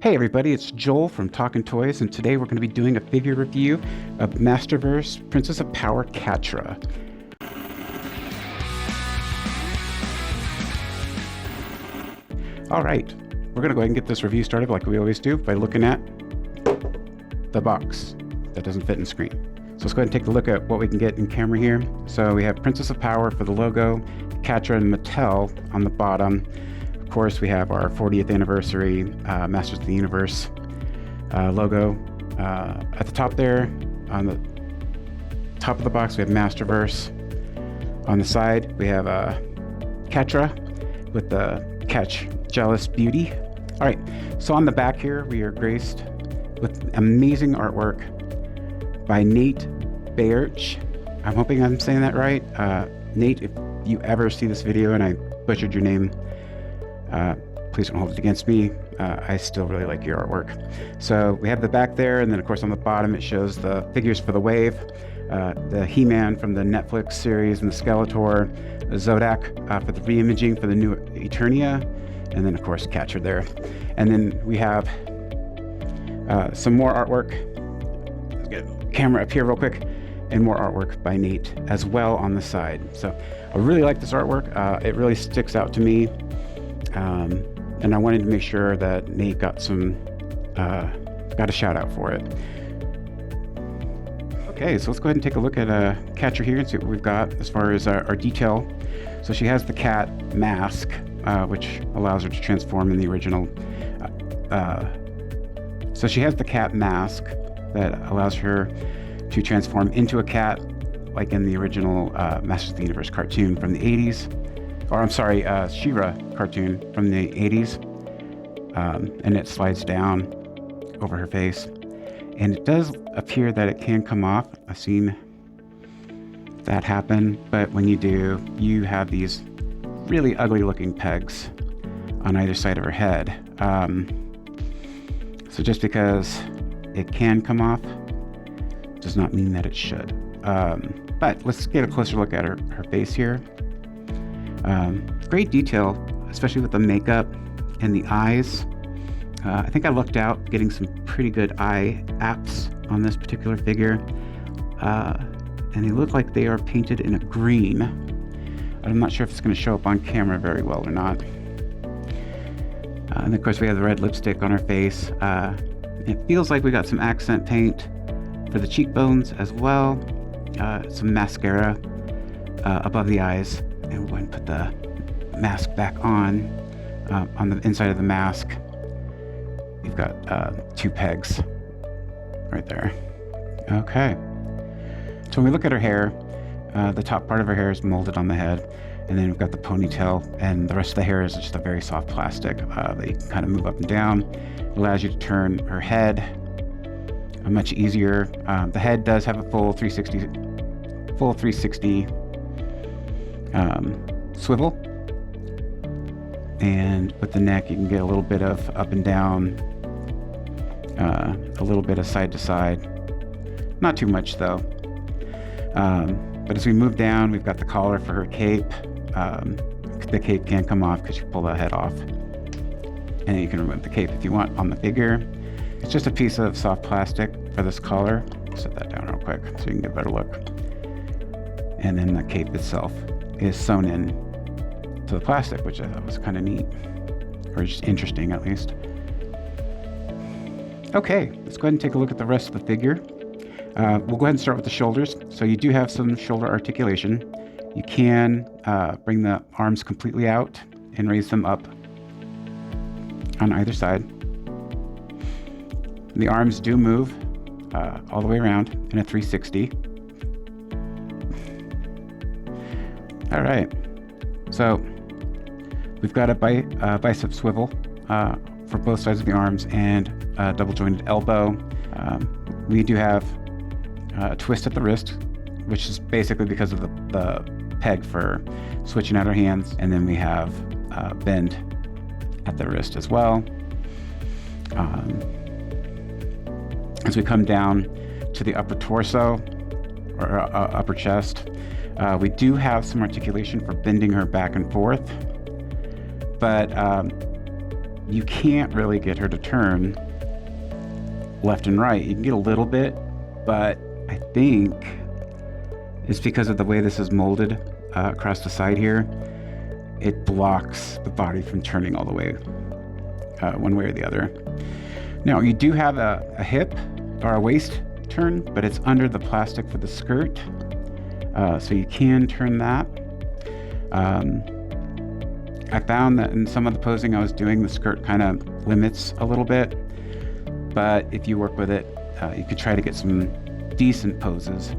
Hey everybody, it's Joel from Talkin' Toys, and today we're going to be doing a figure review of Masterverse Princess of Power Catra. Alright, we're going to go ahead and get this review started like we always do by looking at the box that doesn't fit in screen. So let's go ahead and take a look at what we can get in camera here. So we have Princess of Power for the logo, Catra and Mattel on the bottom. Of course, we have our 40th anniversary Masters of the Universe logo. At the top there, on the top of the box, we have Masterverse. On the side, we have Catra with the Catch Jealous Beauty. All right, so on the back here, we are graced with amazing artwork by Nate Beverage. I'm hoping I'm saying that right. Nate, if you ever see this video and I butchered your name, please don't hold it against me. I still really like your artwork. So we have the back there, and then of course on the bottom it shows the figures for the wave, the He-Man from the Netflix series, and the Skeletor, the Zodak for the reimaging for the new Eternia, and then of course Catra there. And then we have some more artwork. Let's get the camera up here real quick, and more artwork by Nate as well on the side. So I really like this artwork. It really sticks out to me. And I wanted to make sure that Nate got a shout out for it. Okay, so let's go ahead and take a look at Catra here and see what we've got as far as our detail. So she has the cat mask, which allows her to transform in the original. So she has the cat mask that allows her to transform into a cat, like in the original Masters of the Universe cartoon from the 80s. Or I'm sorry, She-Ra cartoon from the 80s, and it slides down over her face, and it does appear that it can come off. I've seen that happen, but when you do, you have these really ugly looking pegs on either side of her head. So just because it can come off does not mean that it should. But let's get a closer look at her face here. Great detail, especially with the makeup and the eyes. I think I lucked out getting some pretty good eye apps on this particular figure. And they look like they are painted in a green. I'm not sure if it's going to show up on camera very well or not. And of course we have the red lipstick on her face. It feels like we got some accent paint for the cheekbones as well. Some mascara above the eyes. And we'll go ahead and put the mask back on the inside of the mask. You've got two pegs right there. Okay. So when we look at her hair, the top part of her hair is molded on the head, and then we've got the ponytail, and the rest of the hair is just a very soft plastic that you can kind of move up and down. It allows you to turn her head much easier. The head does have a full 360 swivel, and with the neck you can get a little bit of up and down, a little bit of side to side, not too much though. But as we move down, we've got the collar for her cape. The cape can come off because you pull the head off, and then you can remove the cape if you want on the figure. It's just a piece of soft plastic for this collar. Set that down real quick so you can get a better look. And then the cape itself is sewn in to the plastic, which I thought was kind of neat, or just interesting at least. Okay, let's go ahead and take a look at the rest of the figure. We'll go ahead and start with the shoulders. So you do have some shoulder articulation. You can bring the arms completely out and raise them up on either side. The arms do move all the way around in a 360. All right, so we've got a bicep swivel for both sides of the arms, and a double jointed elbow. We do have a twist at the wrist, which is basically because of the peg for switching out our hands, and then we have bend at the wrist as well. As we come down to the upper torso or upper chest, we do have some articulation for bending her back and forth, but you can't really get her to turn left and right. You can get a little bit, but I think it's because of the way this is molded across the side here. It blocks the body from turning all the way one way or the other. Now, you do have a hip or a waist turn, but it's under the plastic for the skirt, so you can turn that. I found that in some of the posing I was doing, the skirt kind of limits a little bit, but if you work with it, you could try to get some decent poses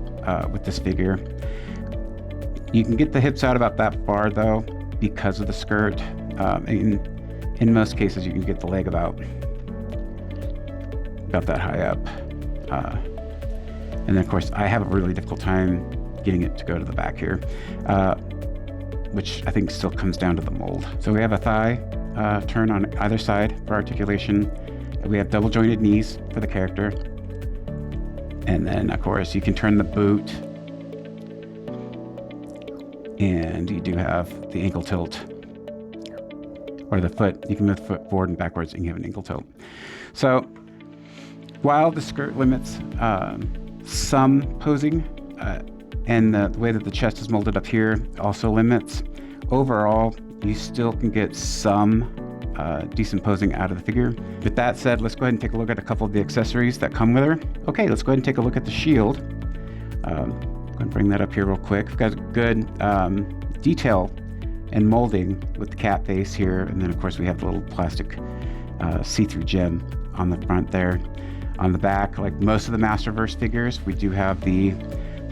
with this figure. You can get the hips out about that far though because of the skirt. In most cases, you can get the leg about that high up. And then of course, I have a really difficult time getting it to go to the back here, which I think still comes down to the mold. So we have a thigh turn on either side for articulation. We have double jointed knees for the character. And then of course you can turn the boot, and you do have the ankle tilt, or the foot. You can move the foot forward and backwards and you have an ankle tilt. So while the skirt limits some posing, and the way that the chest is molded up here also limits, overall you still can get some decent posing out of the figure. With that said, let's go ahead and take a look at a couple of the accessories that come with her. Okay, let's go ahead and take a look at the shield. I'm going to bring that up here real quick. We've got good detail and molding with the cat face here, and then of course we have the little plastic see-through gem on the front there. On the back, like most of the Masterverse figures, we do have the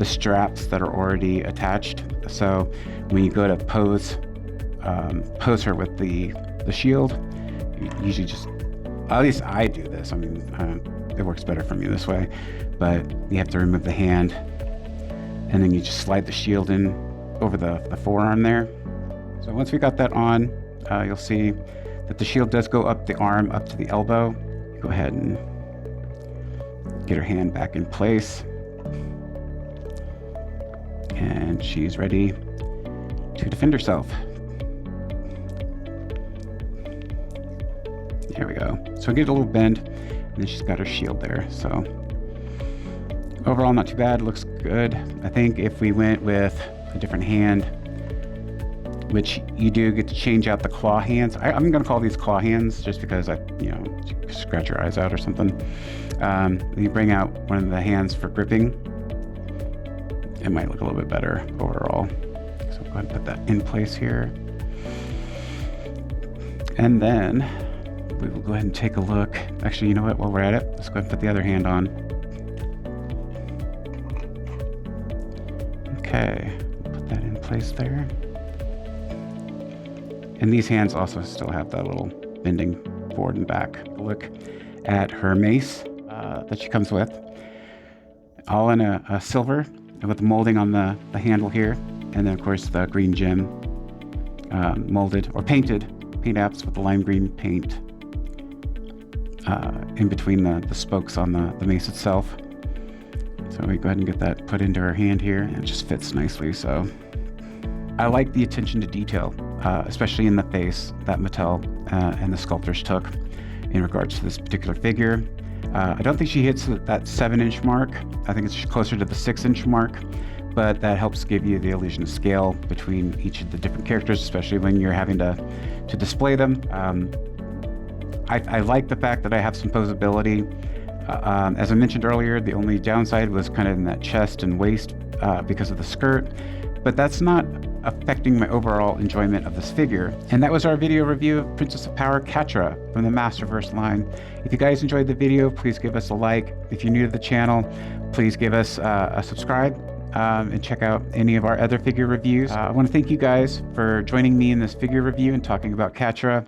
straps that are already attached. So when you go to pose her with the shield, you usually just, at least I do this, I mean, it works better for me this way, but you have to remove the hand, and then you just slide the shield in over the forearm there. So once we got that on, you'll see that the shield does go up the arm, up to the elbow. Go ahead and get her hand back in place. And she's ready to defend herself. There we go. So get a little bend, and then she's got her shield there. So overall, not too bad. Looks good. I think if we went with a different hand, which you do get to change out the claw hands. I'm going to call these claw hands just because you scratch your eyes out or something. You bring out one of the hands for gripping. It might look a little bit better overall. So go ahead and put that in place here. And then we will go ahead and take a look. Actually, you know what? While we're at it, let's go ahead and put the other hand on. Okay, put that in place there. And these hands also still have that little bending forward and back. Look at her mace that she comes with. All in a silver with the molding on the handle here. And then of course the green gem molded or paint apps with the lime green paint in between the spokes on the mace itself. So we go ahead and get that put into her hand here, and it just fits nicely. So I like the attention to detail, especially in the face, that Mattel and the sculptors took in regards to this particular figure. I don't think she hits that 7-inch mark. I think it's closer to the 6-inch mark, but that helps give you the illusion of scale between each of the different characters, especially when you're having to display them. I like the fact that I have some posability. As I mentioned earlier, the only downside was kind of in that chest and waist because of the skirt, but that's not affecting my overall enjoyment of this figure. And that was our video review of Princess of Power Catra from the Masterverse line. If you guys enjoyed the video, please give us a like. If you're new to the channel, please give us a subscribe and check out any of our other figure reviews. I want to thank you guys for joining me in this figure review and talking about Catra.